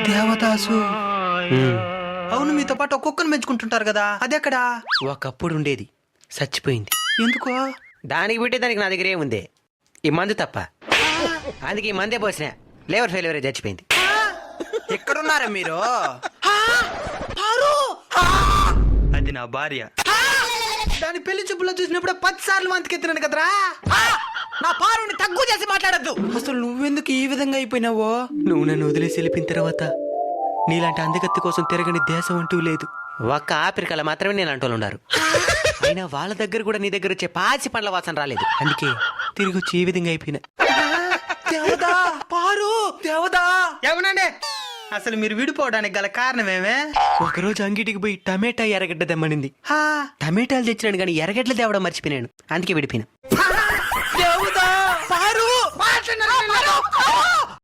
దేవదాసు. అవును, మీతో పాటు ఒక్కొక్కరు పెంచుకుంటుంటారు కదా, అదెక్కడా? ఒకప్పుడు ఉండేది, చచ్చిపోయింది. ఎందుకో? దానికి బిట్టే దానికి నా దగ్గర ఏముంది, ఈ మందు తప్ప. అందుకే ఈ మందే పోసిన, లేవర్ ఫెయిల్యూర్ చచ్చిపోయింది. ఎక్కడున్నారా మీరు? అది నా భార్య. దాని పెళ్లి చూపులో చూసినప్పుడు 10 సార్లు వంతకెత్తినాను కదరా. నా పారుని తగ్గు చేసి మాట్లాడద్దు. అసలు నువ్వెందుకు ఈ విధంగా అయిపోయినావో? నువ్వు నన్ను వదిలేసి వెళ్ళిపోయిన తర్వాత నీలాంటి అందగత్తి కోసం తిరగని దేశం అంటూ లేదు. ఒక్క ఆఫ్రికాలో మాత్రమే నేను అంటూ ఉన్నారు. అయినా వాళ్ళ దగ్గర కూడా నీ దగ్గర వచ్చే పాచి పండ్ల వాసన రాలేదు. అందుకే తిరిగి వచ్చి ఈ విధంగా అయిపోయినా. దేవదా, పారు, దేవదా. ఏమనండి, అసలు మీరు విడిపోవడానికి గల కారణమేమే? ఒకరోజు అంగిటికి పోయి టమాటా ఎర్రగడ్డ తెమ్మనింది. టమాటాలు తెచ్చినాను కానీ ఎర్రగడ్డలు తేవడం మర్చిపోయినాను. అందుకే విడిపోయినా. దేవదా, పారు.